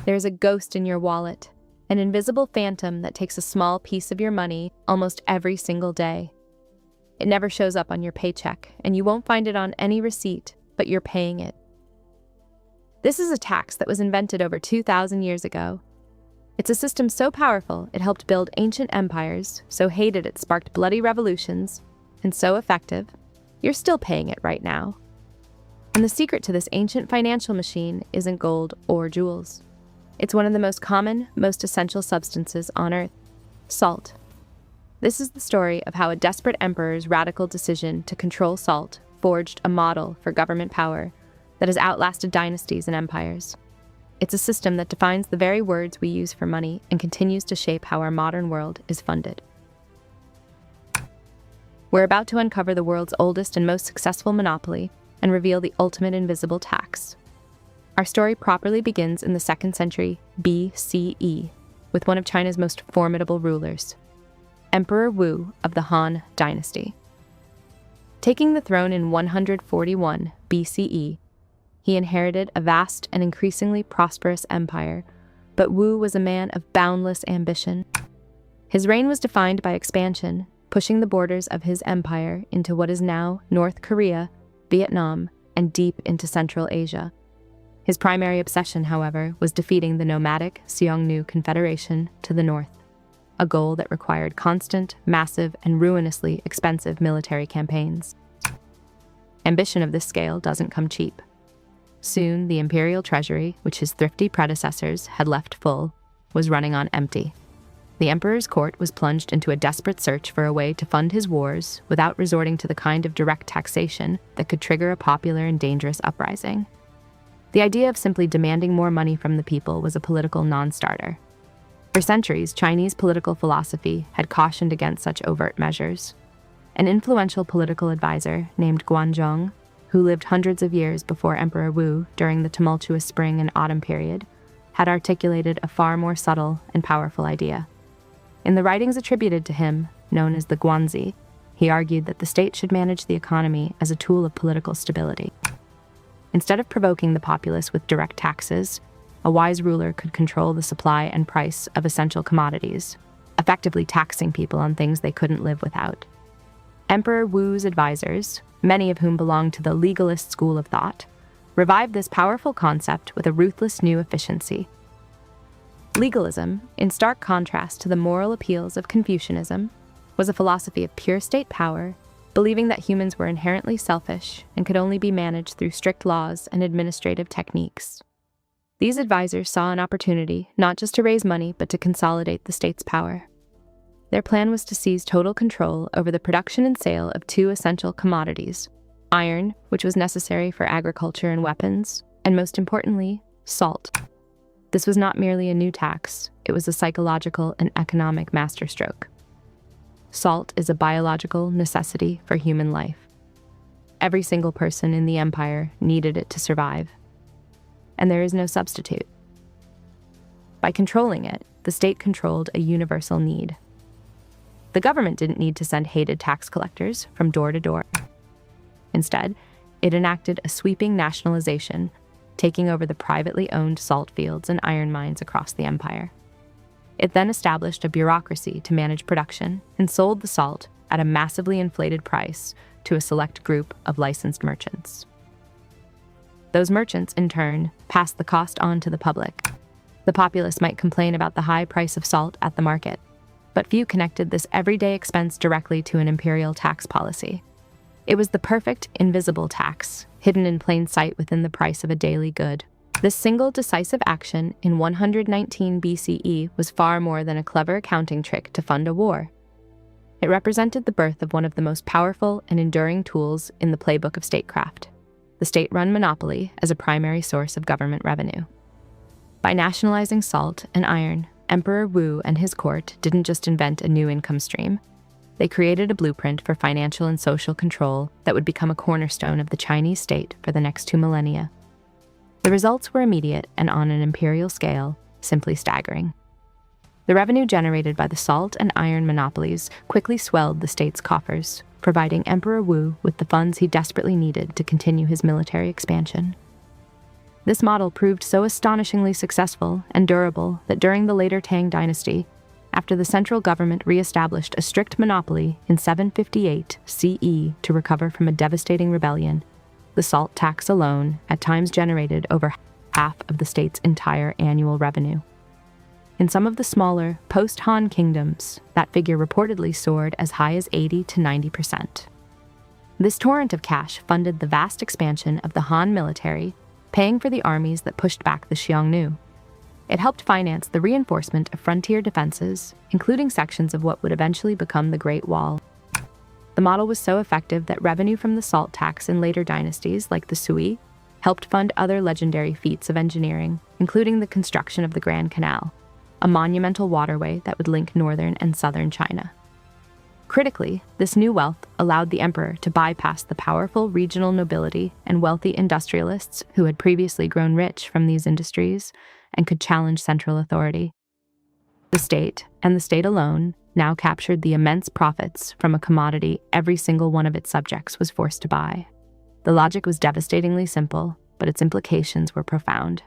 There's a ghost in your wallet, an invisible phantom that takes a small piece of your money almost every single day. It never shows up on your paycheck, and you won't find it on any receipt, but you're paying it. This is a tax that was invented over 2,000 years ago. It's a system so powerful it helped build ancient empires, so hated it sparked bloody revolutions, and so effective, you're still paying it right now. And the secret to this ancient financial machine isn't gold or jewels. It's one of the most common, most essential substances on Earth: salt. This is the story of how a desperate emperor's radical decision to control salt forged a model for government power that has outlasted dynasties and empires. It's a system that defines the very words we use for money and continues to shape how our modern world is funded. We're about to uncover the world's oldest and most successful monopoly and reveal the ultimate invisible tax. Our story properly begins in the 2nd century BCE with one of China's most formidable rulers, Emperor Wu of the Han Dynasty. Taking the throne in 141 BCE, he inherited a vast and increasingly prosperous empire, but Wu was a man of boundless ambition. His reign was defined by expansion, pushing the borders of his empire into what is now North Korea, Vietnam, and deep into Central Asia. His primary obsession, however, was defeating the nomadic Xiongnu Confederation to the north, a goal that required constant, massive, and ruinously expensive military campaigns. Ambition of this scale doesn't come cheap. Soon, the imperial treasury, which his thrifty predecessors had left full, was running on empty. The emperor's court was plunged into a desperate search for a way to fund his wars without resorting to the kind of direct taxation that could trigger a popular and dangerous uprising. The idea of simply demanding more money from the people was a political non-starter. For centuries, Chinese political philosophy had cautioned against such overt measures. An influential political advisor named Guanzi, who lived hundreds of years before Emperor Wu during the tumultuous spring and autumn period, had articulated a far more subtle and powerful idea. In the writings attributed to him, known as the Guanzi, he argued that the state should manage the economy as a tool of political stability. Instead of provoking the populace with direct taxes, a wise ruler could control the supply and price of essential commodities, effectively taxing people on things they couldn't live without. Emperor Wu's advisors, many of whom belonged to the legalist school of thought, revived this powerful concept with a ruthless new efficiency. Legalism, in stark contrast to the moral appeals of Confucianism, was a philosophy of pure state power, believing that humans were inherently selfish and could only be managed through strict laws and administrative techniques. These advisors saw an opportunity not just to raise money, but to consolidate the state's power. Their plan was to seize total control over the production and sale of two essential commodities: iron, which was necessary for agriculture and weapons, and most importantly, salt. This was not merely a new tax, it was a psychological and economic masterstroke. Salt is a biological necessity for human life. Every single person in the empire needed it to survive, and there is no substitute. By controlling it, the state controlled a universal need. The government didn't need to send hated tax collectors from door to door. Instead, it enacted a sweeping nationalization, taking over the privately owned salt fields and iron mines across the empire. It then established a bureaucracy to manage production and sold the salt at a massively inflated price to a select group of licensed merchants. Those merchants, in turn, passed the cost on to the public. The populace might complain about the high price of salt at the market, but few connected this everyday expense directly to an imperial tax policy. It was the perfect invisible tax, hidden in plain sight within the price of a daily good. This single decisive action in 119 BCE was far more than a clever accounting trick to fund a war. It represented the birth of one of the most powerful and enduring tools in the playbook of statecraft, the state-run monopoly as a primary source of government revenue. By nationalizing salt and iron, Emperor Wu and his court didn't just invent a new income stream. They created a blueprint for financial and social control that would become a cornerstone of the Chinese state for the next 2 millennia. The results were immediate and, on an imperial scale, simply staggering. The revenue generated by the salt and iron monopolies quickly swelled the state's coffers, providing Emperor Wu with the funds he desperately needed to continue his military expansion. This model proved so astonishingly successful and durable that during the later Tang dynasty, after the central government re-established a strict monopoly in 758 CE to recover from a devastating rebellion, the salt tax alone at times generated over half of the state's entire annual revenue. In some of the smaller, post-Han kingdoms, that figure reportedly soared as high as 80 to 90%. This torrent of cash funded the vast expansion of the Han military, paying for the armies that pushed back the Xiongnu. It helped finance the reinforcement of frontier defenses, including sections of what would eventually become the Great Wall. The model was so effective that revenue from the salt tax in later dynasties, like the Sui, helped fund other legendary feats of engineering, including the construction of the Grand Canal, a monumental waterway that would link northern and southern China. Critically, this new wealth allowed the emperor to bypass the powerful regional nobility and wealthy industrialists who had previously grown rich from these industries and could challenge central authority. The state, and the state alone, now captured the immense profits from a commodity every single one of its subjects was forced to buy. The logic was devastatingly simple, but its implications were profound.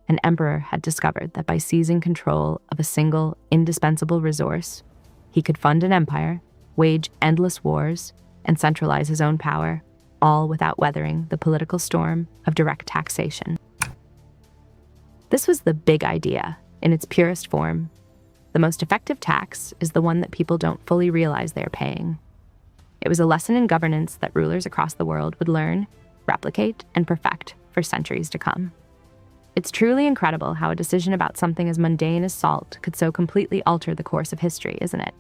An emperor had discovered that by seizing control of a single, indispensable resource, he could fund an empire, wage endless wars, and centralize his own power, all without weathering the political storm of direct taxation. This was the big idea, in its purest form. The most effective tax is the one that people don't fully realize they're paying. It was a lesson in governance that rulers across the world would learn, replicate, and perfect for centuries to come. It's truly incredible how a decision about something as mundane as salt could so completely alter the course of history, isn't it?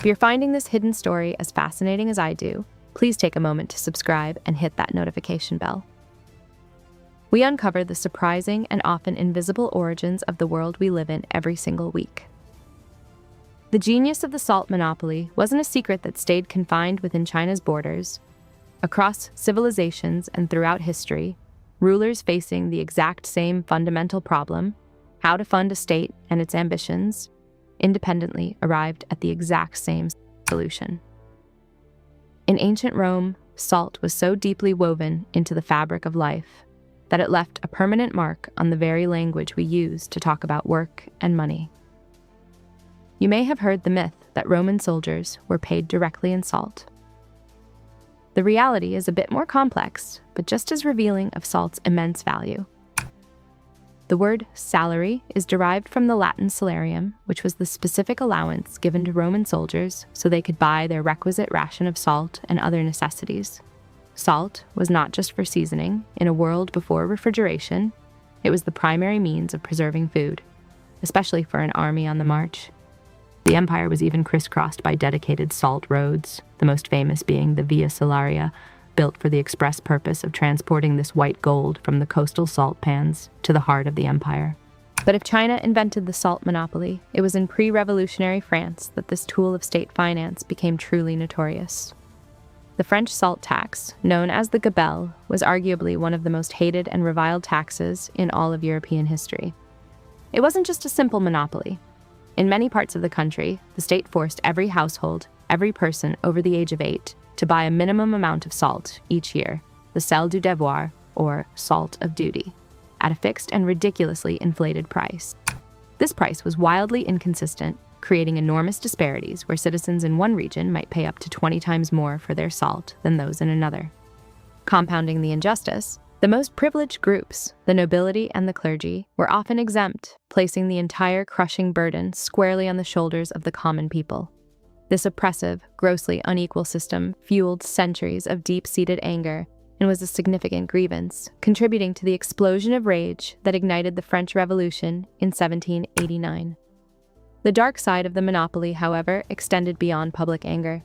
If you're finding this hidden story as fascinating as I do, please take a moment to subscribe and hit that notification bell. We uncover the surprising and often invisible origins of the world we live in every single week. The genius of the salt monopoly wasn't a secret that stayed confined within China's borders. Across civilizations and throughout history, rulers facing the exact same fundamental problem, how to fund a state and its ambitions, independently arrived at the exact same solution. In ancient Rome, salt was so deeply woven into the fabric of life that it left a permanent mark on the very language we use to talk about work and money. You may have heard the myth that Roman soldiers were paid directly in salt. The reality is a bit more complex, but just as revealing of salt's immense value. The word salary is derived from the Latin salarium, which was the specific allowance given to Roman soldiers so they could buy their requisite ration of salt and other necessities. Salt was not just for seasoning. In a world before refrigeration, it was the primary means of preserving food, especially for an army on the march. The empire was even crisscrossed by dedicated salt roads, the most famous being the Via Salaria, built for the express purpose of transporting this white gold from the coastal salt pans to the heart of the empire. But if China invented the salt monopoly, it was in pre-revolutionary France that this tool of state finance became truly notorious. The French salt tax, known as the Gabelle, was arguably one of the most hated and reviled taxes in all of European history. It wasn't just a simple monopoly. In many parts of the country, the state forced every household, every person over the age of 8, to buy a minimum amount of salt each year, the sel du devoir, or salt of duty, at a fixed and ridiculously inflated price. This price was wildly inconsistent, creating enormous disparities where citizens in one region might pay up to 20 times more for their salt than those in another. Compounding the injustice, the most privileged groups, the nobility and the clergy, were often exempt, placing the entire crushing burden squarely on the shoulders of the common people. This oppressive, grossly unequal system fueled centuries of deep-seated anger and was a significant grievance, contributing to the explosion of rage that ignited the French Revolution in 1789. The dark side of the monopoly, however, extended beyond public anger.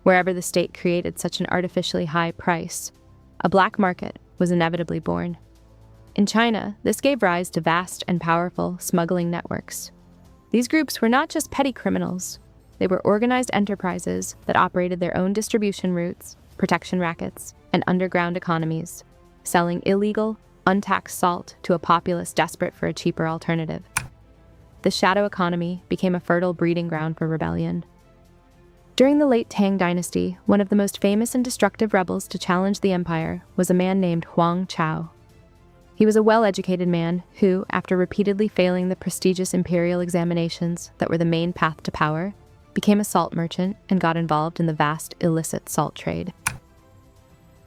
Wherever the state created such an artificially high price, a black market was inevitably born. In China, this gave rise to vast and powerful smuggling networks. These groups were not just petty criminals. They were organized enterprises that operated their own distribution routes, protection rackets, and underground economies, selling illegal, untaxed salt to a populace desperate for a cheaper alternative. The shadow economy became a fertile breeding ground for rebellion. During the late Tang dynasty, one of the most famous and destructive rebels to challenge the empire was a man named Huang Chao. He was a well-educated man who, after repeatedly failing the prestigious imperial examinations that were the main path to power, became a salt merchant and got involved in the vast illicit salt trade.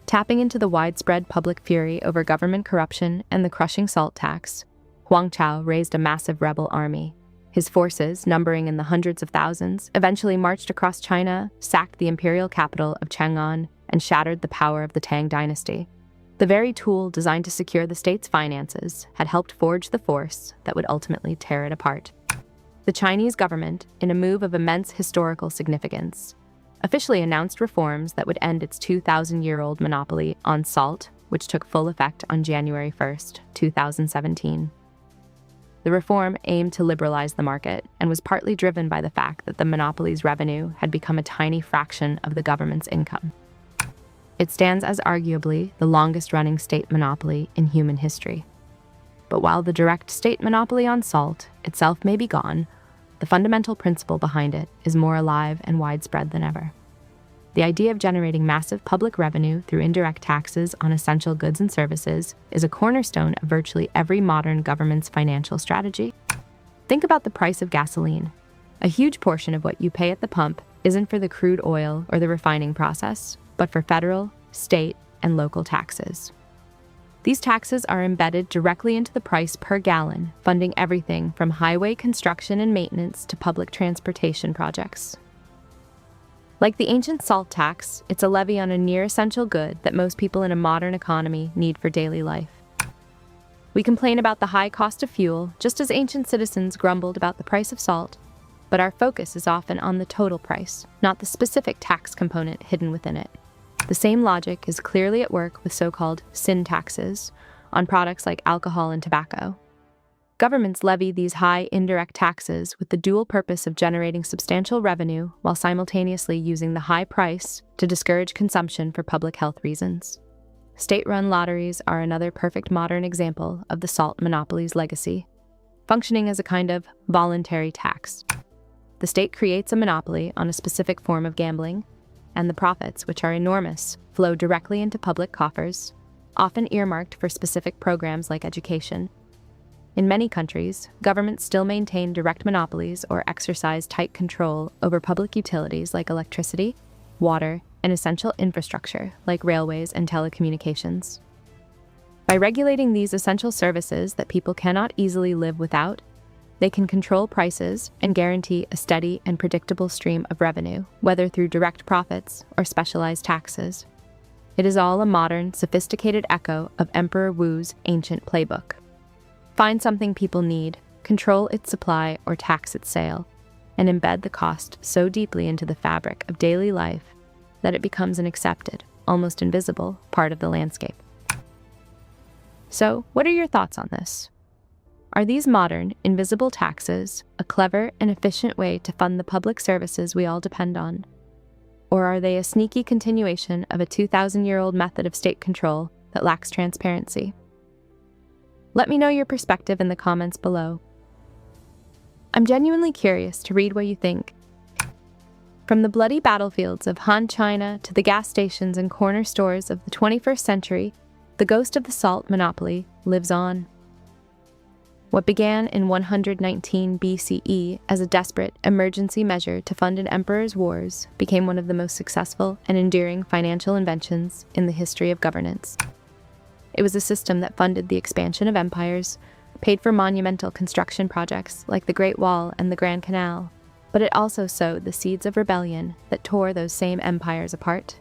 Tapping into the widespread public fury over government corruption and the crushing salt tax, Huang Chao raised a massive rebel army. His forces, numbering in the hundreds of thousands, eventually marched across China, sacked the imperial capital of Chang'an, and shattered the power of the Tang dynasty. The very tool designed to secure the state's finances had helped forge the force that would ultimately tear it apart. The Chinese government, in a move of immense historical significance, officially announced reforms that would end its 2,000-year-old monopoly on salt, which took full effect on January 1st, 2017. The reform aimed to liberalize the market and was partly driven by the fact that the monopoly's revenue had become a tiny fraction of the government's income. It stands as arguably the longest-running state monopoly in human history. But while the direct state monopoly on salt itself may be gone, the fundamental principle behind it is more alive and widespread than ever. The idea of generating massive public revenue through indirect taxes on essential goods and services is a cornerstone of virtually every modern government's financial strategy. Think about the price of gasoline. A huge portion of what you pay at the pump isn't for the crude oil or the refining process, but for federal, state, and local taxes. These taxes are embedded directly into the price per gallon, funding everything from highway construction and maintenance to public transportation projects. Like the ancient salt tax, it's a levy on a near-essential good that most people in a modern economy need for daily life. We complain about the high cost of fuel, just as ancient citizens grumbled about the price of salt, but our focus is often on the total price, not the specific tax component hidden within it. The same logic is clearly at work with so-called sin taxes on products like alcohol and tobacco. Governments levy these high indirect taxes with the dual purpose of generating substantial revenue while simultaneously using the high price to discourage consumption for public health reasons. State-run lotteries are another perfect modern example of the salt monopoly's legacy, functioning as a kind of voluntary tax. The state creates a monopoly on a specific form of gambling, and the profits, which are enormous, flow directly into public coffers, often earmarked for specific programs like education. In many countries, governments still maintain direct monopolies or exercise tight control over public utilities like electricity, water, and essential infrastructure like railways and telecommunications. By regulating these essential services that people cannot easily live without, they can control prices and guarantee a steady and predictable stream of revenue, whether through direct profits or specialized taxes. It is all a modern, sophisticated echo of Emperor Wu's ancient playbook. Find something people need, control its supply or tax its sale, and embed the cost so deeply into the fabric of daily life that it becomes an accepted, almost invisible, part of the landscape. So, what are your thoughts on this? Are these modern, invisible taxes a clever and efficient way to fund the public services we all depend on? Or are they a sneaky continuation of a 2,000-year-old method of state control that lacks transparency? Let me know your perspective in the comments below. I'm genuinely curious to read what you think. From the bloody battlefields of Han China to the gas stations and corner stores of the 21st century, the ghost of the salt monopoly lives on. What began in 119 BCE as a desperate emergency measure to fund an emperor's wars became one of the most successful and enduring financial inventions in the history of governance. It was a system that funded the expansion of empires, paid for monumental construction projects like the Great Wall and the Grand Canal, but it also sowed the seeds of rebellion that tore those same empires apart.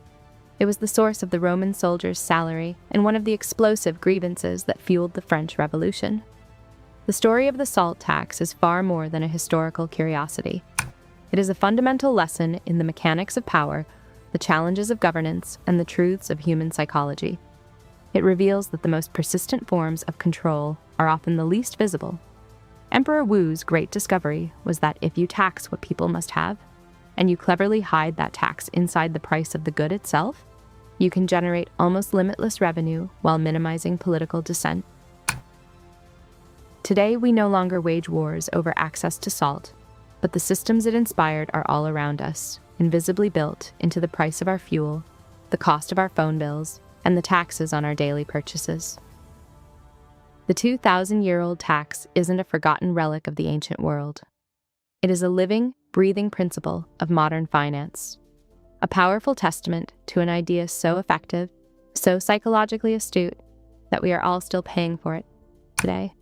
It was the source of the Roman soldiers' salary and one of the explosive grievances that fueled the French Revolution. The story of the salt tax is far more than a historical curiosity. It is a fundamental lesson in the mechanics of power, the challenges of governance, and the truths of human psychology. It reveals that the most persistent forms of control are often the least visible. Emperor Wu's great discovery was that if you tax what people must have, and you cleverly hide that tax inside the price of the good itself, you can generate almost limitless revenue while minimizing political dissent. Today, we no longer wage wars over access to salt, but the systems it inspired are all around us, invisibly built into the price of our fuel, the cost of our phone bills, and the taxes on our daily purchases. The 2,000-year-old tax isn't a forgotten relic of the ancient world. It is a living, breathing principle of modern finance, a powerful testament to an idea so effective, so psychologically astute, that we are all still paying for it today.